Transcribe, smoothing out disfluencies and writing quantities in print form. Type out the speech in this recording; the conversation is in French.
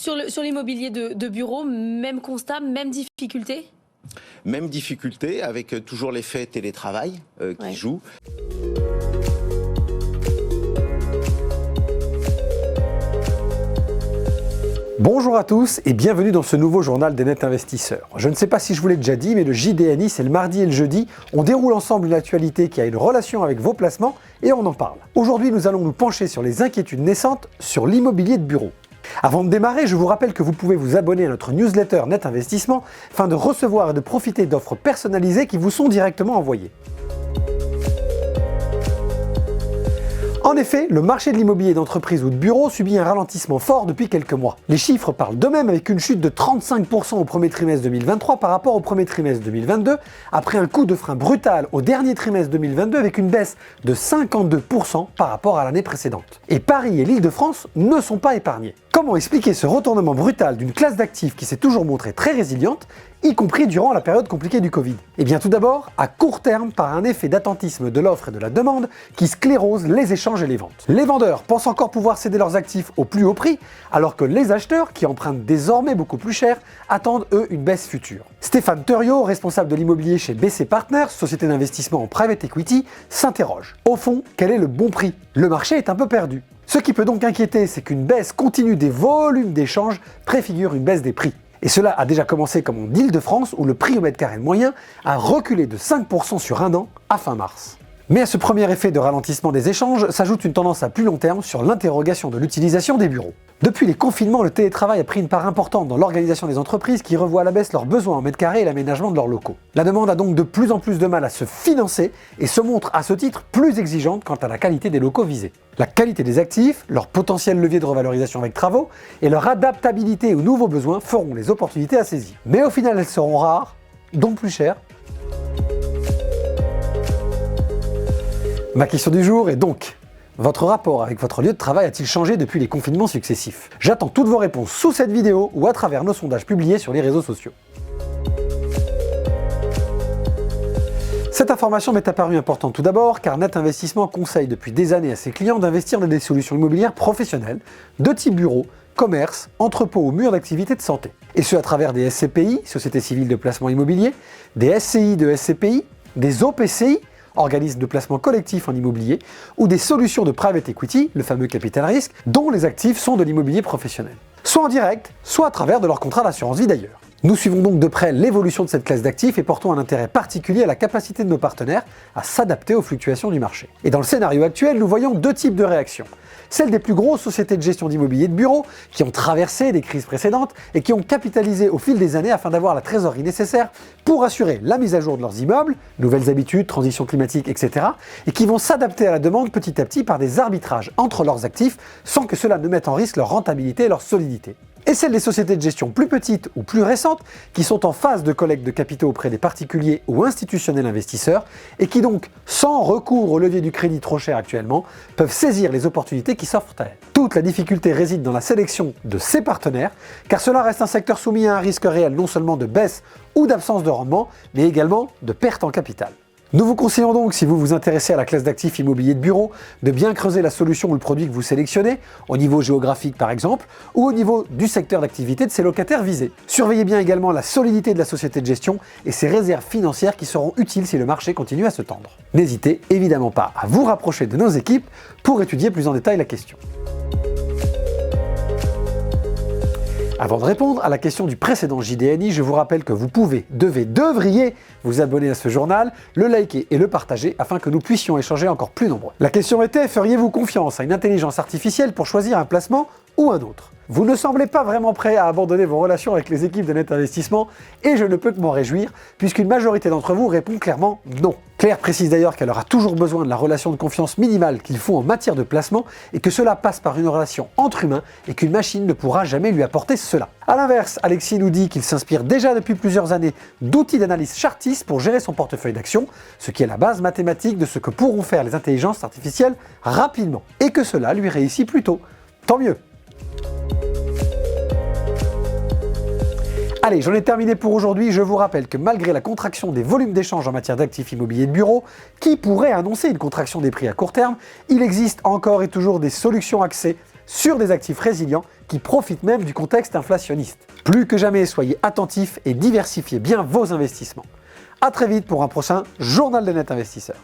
Sur l'immobilier de bureau, même constat, même difficulté? Même difficulté, avec toujours l'effet télétravail qui joue. Bonjour à tous et bienvenue dans ce nouveau journal des Net Investisseurs. Je ne sais pas si je vous l'ai déjà dit, mais le JDNI, c'est le mardi et le jeudi. On déroule ensemble une actualité qui a une relation avec vos placements et on en parle. Aujourd'hui, nous allons nous pencher sur les inquiétudes naissantes sur l'immobilier de bureau. Avant de démarrer, je vous rappelle que vous pouvez vous abonner à notre newsletter Net Investissement afin de recevoir et de profiter d'offres personnalisées qui vous sont directement envoyées. En effet, le marché de l'immobilier d'entreprise ou de bureau subit un ralentissement fort depuis quelques mois. Les chiffres parlent d'eux-mêmes avec une chute de 35% au premier trimestre 2023 par rapport au premier trimestre 2022, après un coup de frein brutal au dernier trimestre 2022 avec une baisse de 52% par rapport à l'année précédente. Et Paris et l'Île-de-France ne sont pas épargnés. Comment expliquer ce retournement brutal d'une classe d'actifs qui s'est toujours montrée très résiliente, y compris durant la période compliquée du Covid? Eh bien tout d'abord, à court terme, par un effet d'attentisme de l'offre et de la demande qui sclérose les échanges et les ventes. Les vendeurs pensent encore pouvoir céder leurs actifs au plus haut prix, alors que les acheteurs, qui empruntent désormais beaucoup plus cher, attendent eux une baisse future. Stéphane Thuriot, responsable de l'immobilier chez BC Partners, société d'investissement en private equity, s'interroge. Au fond, quel est le bon prix? Le marché est un peu perdu. Ce qui peut donc inquiéter, c'est qu'une baisse continue des volumes d'échanges préfigure une baisse des prix. Et cela a déjà commencé comme en Île-de-France, où le prix au mètre carré moyen a reculé de 5% sur un an à fin mars. Mais à ce premier effet de ralentissement des échanges s'ajoute une tendance à plus long terme sur l'interrogation de l'utilisation des bureaux. Depuis les confinements, le télétravail a pris une part importante dans l'organisation des entreprises qui revoient à la baisse leurs besoins en mètre carré et l'aménagement de leurs locaux. La demande a donc de plus en plus de mal à se financer et se montre à ce titre plus exigeante quant à la qualité des locaux visés. La qualité des actifs, leur potentiel levier de revalorisation avec travaux et leur adaptabilité aux nouveaux besoins feront les opportunités à saisir. Mais au final, elles seront rares, donc plus chères. Ma question du jour est donc: votre rapport avec votre lieu de travail a-t-il changé depuis les confinements successifs? J'attends toutes vos réponses sous cette vidéo ou à travers nos sondages publiés sur les réseaux sociaux. Cette information m'est apparue importante tout d'abord car Net Investissement conseille depuis des années à ses clients d'investir dans des solutions immobilières professionnelles de type bureau, commerce, entrepôt ou mur d'activité de santé. Et ce à travers des SCPI, Sociétés Civiles de Placement Immobilier, des SCI de SCPI, des OPCI, organismes de placement collectif en immobilier, ou des solutions de private equity, le fameux capital risque, dont les actifs sont de l'immobilier professionnel. Soit en direct, soit à travers de leur contrat d'assurance vie d'ailleurs. Nous suivons donc de près l'évolution de cette classe d'actifs et portons un intérêt particulier à la capacité de nos partenaires à s'adapter aux fluctuations du marché. Et dans le scénario actuel, nous voyons deux types de réactions. Celles des plus grosses sociétés de gestion d'immobilier de bureau, qui ont traversé des crises précédentes et qui ont capitalisé au fil des années afin d'avoir la trésorerie nécessaire pour assurer la mise à jour de leurs immeubles, nouvelles habitudes, transition climatique, etc. et qui vont s'adapter à la demande petit à petit par des arbitrages entre leurs actifs sans que cela ne mette en risque leur rentabilité et leur solidité. Et celles des sociétés de gestion plus petites ou plus récentes qui sont en phase de collecte de capitaux auprès des particuliers ou institutionnels investisseurs et qui donc, sans recours au levier du crédit trop cher actuellement, peuvent saisir les opportunités qui s'offrent à elles. Toute la difficulté réside dans la sélection de ces partenaires car cela reste un secteur soumis à un risque réel non seulement de baisse ou d'absence de rendement, mais également de perte en capital. Nous vous conseillons donc, si vous vous intéressez à la classe d'actifs immobiliers de bureau, de bien creuser la solution ou le produit que vous sélectionnez, au niveau géographique par exemple, ou au niveau du secteur d'activité de ses locataires visés. Surveillez bien également la solidité de la société de gestion et ses réserves financières qui seront utiles si le marché continue à se tendre. N'hésitez évidemment pas à vous rapprocher de nos équipes pour étudier plus en détail la question. Avant de répondre à la question du précédent JDNI, je vous rappelle que vous devriez vous abonner à ce journal, le liker et le partager afin que nous puissions échanger encore plus nombreux. La question était: feriez-vous confiance à une intelligence artificielle pour choisir un placement ou un autre? Vous ne semblez pas vraiment prêt à abandonner vos relations avec les équipes de Net Investissement et je ne peux que m'en réjouir puisqu'une majorité d'entre vous répond clairement non. Claire précise d'ailleurs qu'elle aura toujours besoin de la relation de confiance minimale qu'il faut en matière de placement et que cela passe par une relation entre humains et qu'une machine ne pourra jamais lui apporter cela. A l'inverse, Alexis nous dit qu'il s'inspire déjà depuis plusieurs années d'outils d'analyse Chartis pour gérer son portefeuille d'actions, ce qui est la base mathématique de ce que pourront faire les intelligences artificielles rapidement, et que cela lui réussit plutôt. Tant mieux. Allez, j'en ai terminé pour aujourd'hui. Je vous rappelle que malgré la contraction des volumes d'échanges en matière d'actifs immobiliers de bureau, qui pourrait annoncer une contraction des prix à court terme, il existe encore et toujours des solutions axées sur des actifs résilients qui profitent même du contexte inflationniste. Plus que jamais, soyez attentifs et diversifiez bien vos investissements. A très vite pour un prochain Journal des Net Investisseurs.